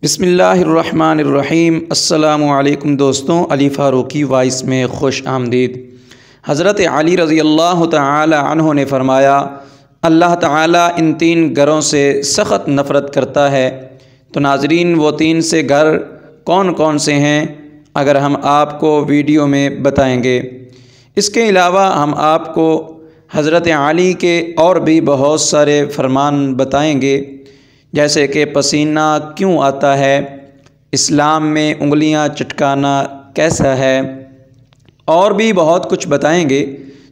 بسم اللہ الرحمن الرحیم۔ السلام علیکم دوستوں، علی فاروقی وائس میں خوش آمدید۔ حضرت علی رضی اللہ تعالی عنہ نے فرمایا، اللہ تعالیٰ ان تین گھروں سے سخت نفرت کرتا ہے۔ تو ناظرین، وہ تین سے گھر کون کون سے ہیں اگر ہم آپ کو ویڈیو میں بتائیں گے۔ اس کے علاوہ ہم آپ کو حضرت علی کے اور بھی بہت سارے فرمان بتائیں گے، جیسے کہ پسینہ کیوں آتا ہے، اسلام میں انگلیاں چٹکانا کیسا ہے، اور بھی بہت کچھ بتائیں گے۔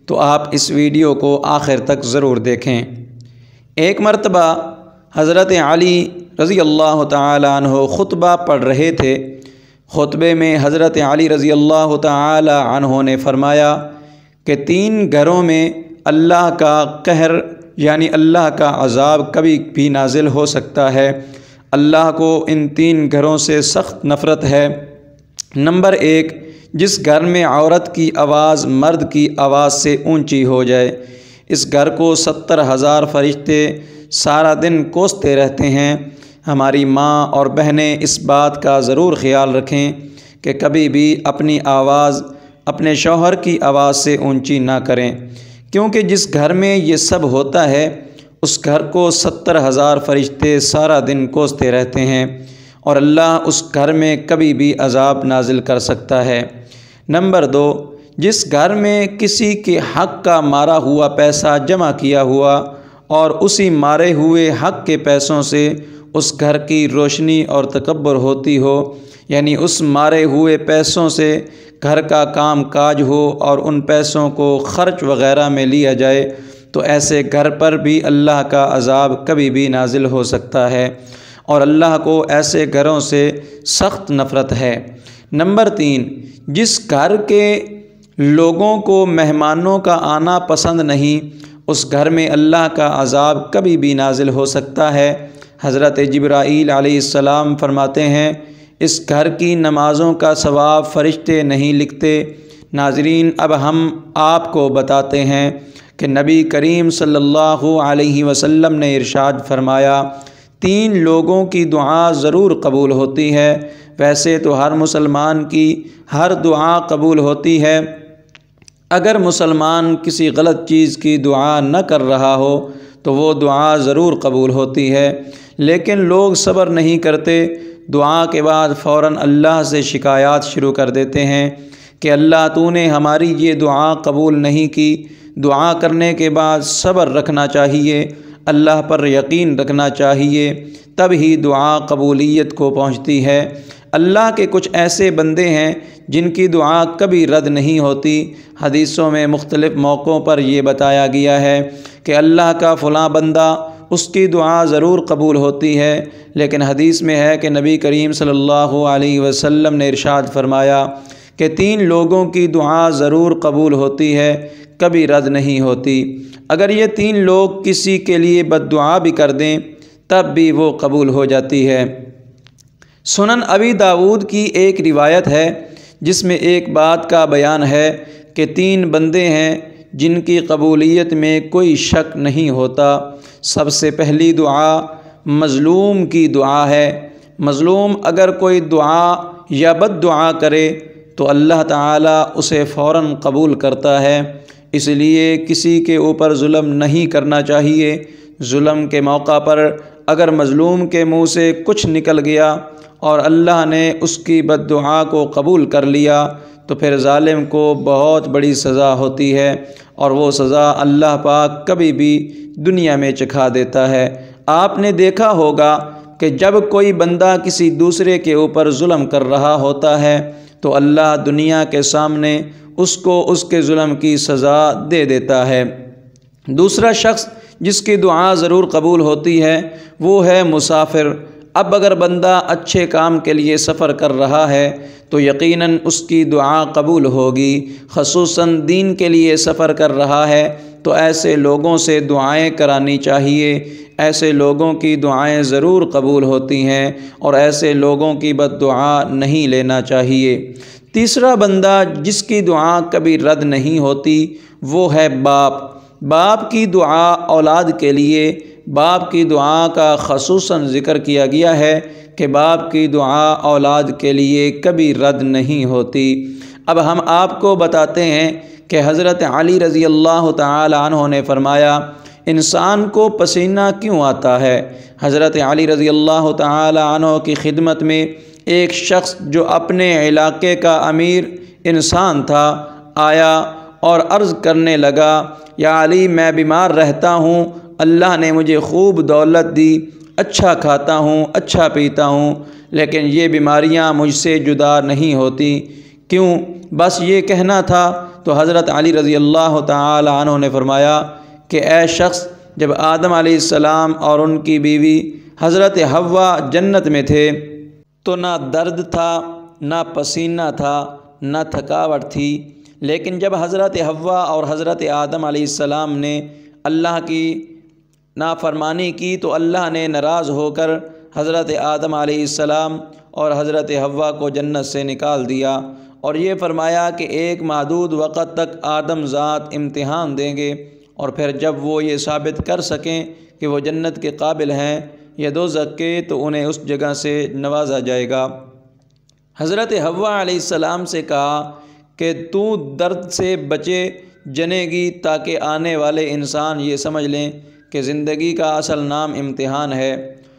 تو آپ اس ویڈیو کو آخر تک ضرور دیکھیں۔ ایک مرتبہ حضرت علی رضی اللہ تعالی عنہ خطبہ پڑھ رہے تھے۔ خطبے میں حضرت علی رضی اللہ تعالی عنہ نے فرمایا کہ تین گھروں میں اللہ کا قہر یعنی اللہ کا عذاب کبھی بھی نازل ہو سکتا ہے۔ اللہ کو ان تین گھروں سے سخت نفرت ہے۔ نمبر 1، جس گھر میں عورت کی آواز مرد کی آواز سے اونچی ہو جائے۔ اس گھر کو 70,000 فرشتے سارا دن کوستے رہتے ہیں۔ ہماری ماں اور بہنیں اس بات کا ضرور خیال رکھیں کہ کبھی بھی اپنی آواز اپنے شوہر کی آواز سے اونچی نہ کریں، کیونکہ جس گھر میں یہ سب ہوتا ہے اس گھر کو 70,000 فرشتے سارا دن کوستے رہتے ہیں، اور اللہ اس گھر میں کبھی بھی عذاب نازل کر سکتا ہے۔ نمبر 2، جس گھر میں کسی کے حق کا مارا ہوا پیسہ جمع کیا ہوا اور اسی مارے ہوئے حق کے پیسوں سے اس گھر کی روشنی اور تکبر ہوتی ہو، یعنی اس مارے ہوئے پیسوں سے گھر کا کام کاج ہو اور ان پیسوں کو خرچ وغیرہ میں لیا جائے، تو ایسے گھر پر بھی اللہ کا عذاب کبھی بھی نازل ہو سکتا ہے، اور اللہ کو ایسے گھروں سے سخت نفرت ہے۔ نمبر 3، جس گھر کے لوگوں کو مہمانوں کا آنا پسند نہیں، اس گھر میں اللہ کا عذاب کبھی بھی نازل ہو سکتا ہے۔ حضرت جبرائیل علیہ السلام فرماتے ہیں، اس گھر کی نمازوں کا ثواب فرشتے نہیں لکھتے۔ ناظرین، اب ہم آپ کو بتاتے ہیں کہ نبی کریم صلی اللہ علیہ وسلم نے ارشاد فرمایا، 3 لوگوں کی دعا ضرور قبول ہوتی ہے۔ ویسے تو ہر مسلمان کی ہر دعا قبول ہوتی ہے، اگر مسلمان کسی غلط چیز کی دعا نہ کر رہا ہو تو وہ دعا ضرور قبول ہوتی ہے، لیکن لوگ صبر نہیں کرتے، دعا کے بعد فوراً اللہ سے شکایات شروع کر دیتے ہیں کہ اللہ تو نے ہماری یہ دعا قبول نہیں کی۔ دعا کرنے کے بعد صبر رکھنا چاہیے، اللہ پر یقین رکھنا چاہیے، تب ہی دعا قبولیت کو پہنچتی ہے۔ اللہ کے کچھ ایسے بندے ہیں جن کی دعا کبھی رد نہیں ہوتی۔ حدیثوں میں مختلف موقعوں پر یہ بتایا گیا ہے کہ اللہ کا فلاں بندہ، اس کی دعا ضرور قبول ہوتی ہے، لیکن حدیث میں ہے کہ نبی کریم صلی اللہ علیہ وسلم نے ارشاد فرمایا کہ 3 لوگوں کی دعا ضرور قبول ہوتی ہے، کبھی رد نہیں ہوتی۔ اگر یہ 3 لوگ کسی کے لیے بد دعا بھی کر دیں تب بھی وہ قبول ہو جاتی ہے۔ سنن ابی داؤد کی ایک روایت ہے جس میں ایک بات کا بیان ہے کہ 3 بندے ہیں جن کی قبولیت میں کوئی شک نہیں ہوتا۔ سب سے پہلی دعا مظلوم کی دعا ہے۔ مظلوم اگر کوئی دعا یا بد دعا کرے تو اللہ تعالیٰ اسے فوراً قبول کرتا ہے، اس لیے کسی کے اوپر ظلم نہیں کرنا چاہیے۔ ظلم کے موقع پر اگر مظلوم کے منہ سے کچھ نکل گیا اور اللہ نے اس کی بد دعا کو قبول کر لیا تو پھر ظالم کو بہت بڑی سزا ہوتی ہے، اور وہ سزا اللہ پاک کبھی بھی دنیا میں چکھا دیتا ہے۔ آپ نے دیکھا ہوگا کہ جب کوئی بندہ کسی دوسرے کے اوپر ظلم کر رہا ہوتا ہے تو اللہ دنیا کے سامنے اس کو اس کے ظلم کی سزا دے دیتا ہے۔ دوسرا شخص جس کی دعا ضرور قبول ہوتی ہے وہ ہے مسافر۔ اب اگر بندہ اچھے کام کے لیے سفر کر رہا ہے تو یقیناً اس کی دعا قبول ہوگی، خصوصاً دین کے لیے سفر کر رہا ہے تو ایسے لوگوں سے دعائیں کرانی چاہیے۔ ایسے لوگوں کی دعائیں ضرور قبول ہوتی ہیں، اور ایسے لوگوں کی بد دعا نہیں لینا چاہیے۔ تیسرا بندہ جس کی دعا کبھی رد نہیں ہوتی وہ ہے باپ۔ باپ کی دعا اولاد کے لیے، باپ کی دعا کا خصوصاً ذکر کیا گیا ہے کہ باپ کی دعا اولاد کے لیے کبھی رد نہیں ہوتی۔ اب ہم آپ کو بتاتے ہیں کہ حضرت علی رضی اللہ تعالی عنہ نے فرمایا انسان کو پسینہ کیوں آتا ہے؟ حضرت علی رضی اللہ تعالی عنہ کی خدمت میں ایک شخص جو اپنے علاقے کا امیر انسان تھا آیا اور عرض کرنے لگا، یا علی میں بیمار رہتا ہوں، اللہ نے مجھے خوب دولت دی، اچھا کھاتا ہوں، اچھا پیتا ہوں، لیکن یہ بیماریاں مجھ سے جدا نہیں ہوتی، کیوں؟ بس یہ کہنا تھا۔ تو حضرت علی رضی اللہ تعالی عنہ نے فرمایا کہ اے شخص، جب آدم علیہ السلام اور ان کی بیوی حضرت حوا جنت میں تھے تو نہ درد تھا، نہ پسینہ تھا، نہ تھکاوٹ تھی، لیکن جب حضرت حوا اور حضرت آدم علیہ السلام نے اللہ کی نافرمانی کی تو اللہ نے ناراض ہو کر حضرت آدم علیہ السلام اور حضرت حوا کو جنت سے نکال دیا، اور یہ فرمایا کہ ایک محدود وقت تک آدم ذات امتحان دیں گے، اور پھر جب وہ یہ ثابت کر سکیں کہ وہ جنت کے قابل ہیں یا دوزخ کے تو انہیں اس جگہ سے نوازا جائے گا۔ حضرت حوا علیہ السلام سے کہا کہ تو درد سے بچے جنے گی تاکہ آنے والے انسان یہ سمجھ لیں کہ زندگی کا اصل نام امتحان ہے،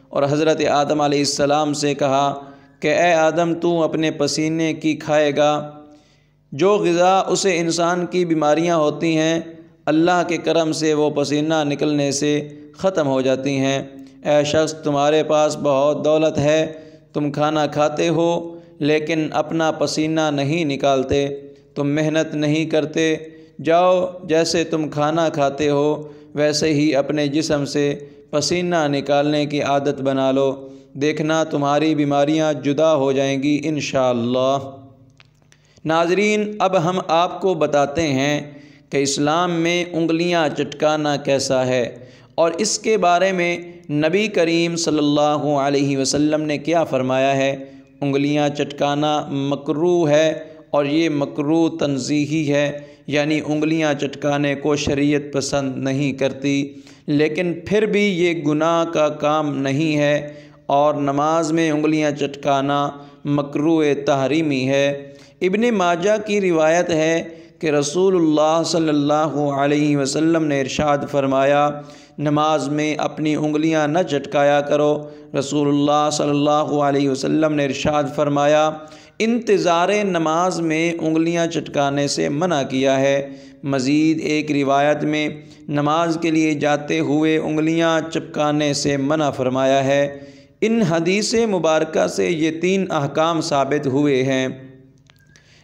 اور حضرت آدم علیہ السلام سے کہا کہ اے آدم تو اپنے پسینے کی کھائے گا، جو غذا اسے انسان کی بیماریاں ہوتی ہیں اللہ کے کرم سے وہ پسینہ نکلنے سے ختم ہو جاتی ہیں۔ اے شخص، تمہارے پاس بہت دولت ہے، تم کھانا کھاتے ہو لیکن اپنا پسینہ نہیں نکالتے، تم محنت نہیں کرتے، جاؤ جیسے تم کھانا کھاتے ہو ویسے ہی اپنے جسم سے پسینہ نکالنے کی عادت بنا لو، دیکھنا تمہاری بیماریاں جدا ہو جائیں گی انشاءاللہ۔ ناظرین، اب ہم آپ کو بتاتے ہیں کہ اسلام میں انگلیاں چٹکانا کیسا ہے، اور اس کے بارے میں نبی کریم صلی اللہ علیہ وسلم نے کیا فرمایا ہے۔ انگلیاں چٹکانا مکروہ ہے، اور یہ مکروہ تنزیہی ہے، یعنی انگلیاں چٹکانے کو شریعت پسند نہیں کرتی، لیکن پھر بھی یہ گناہ کا کام نہیں ہے، اور نماز میں انگلیاں چٹکانا مکروہ تحریمی ہے۔ ابن ماجہ کی روایت ہے کہ رسول اللہ صلی اللہ علیہ وسلم نے ارشاد فرمایا، نماز میں اپنی انگلیاں نہ چٹکایا کرو۔ رسول اللہ صلی اللہ علیہ وسلم نے ارشاد فرمایا، انتظار نماز میں انگلیاں چٹکانے سے منع کیا ہے۔ مزید ایک روایت میں نماز کے لیے جاتے ہوئے انگلیاں چپکانے سے منع فرمایا ہے۔ ان حدیث مبارکہ سے یہ 3 احکام ثابت ہوئے ہیں۔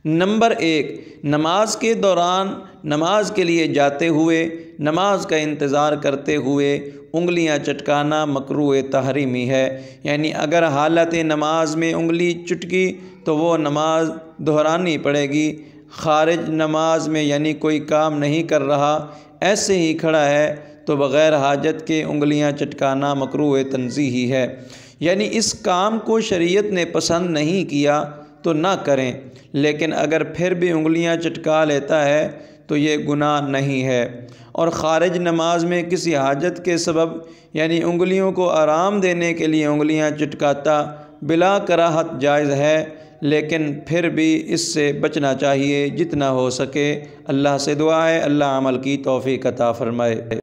نمبر 1، نماز کے دوران، نماز کے لیے جاتے ہوئے، نماز کا انتظار کرتے ہوئے انگلیاں چٹکانا مکروہ تحریمی ہے، یعنی اگر حالت نماز میں انگلی چٹکی تو وہ نماز دہرانی پڑے گی۔ خارج نماز میں یعنی کوئی کام نہیں کر رہا، ایسے ہی کھڑا ہے تو بغیر حاجت کے انگلیاں چٹکانا مکروہ تنزیہی ہے، یعنی اس کام کو شریعت نے پسند نہیں کیا تو نہ کریں، لیکن اگر پھر بھی انگلیاں چٹکا لیتا ہے تو یہ گناہ نہیں ہے۔ اور خارج نماز میں کسی حاجت کے سبب یعنی انگلیوں کو آرام دینے کے لیے انگلیاں چٹکاتا بلا کراہت جائز ہے، لیکن پھر بھی اس سے بچنا چاہیے جتنا ہو سکے۔ اللہ سے دعا ہے اللہ عمل کی توفیق عطا فرمائے۔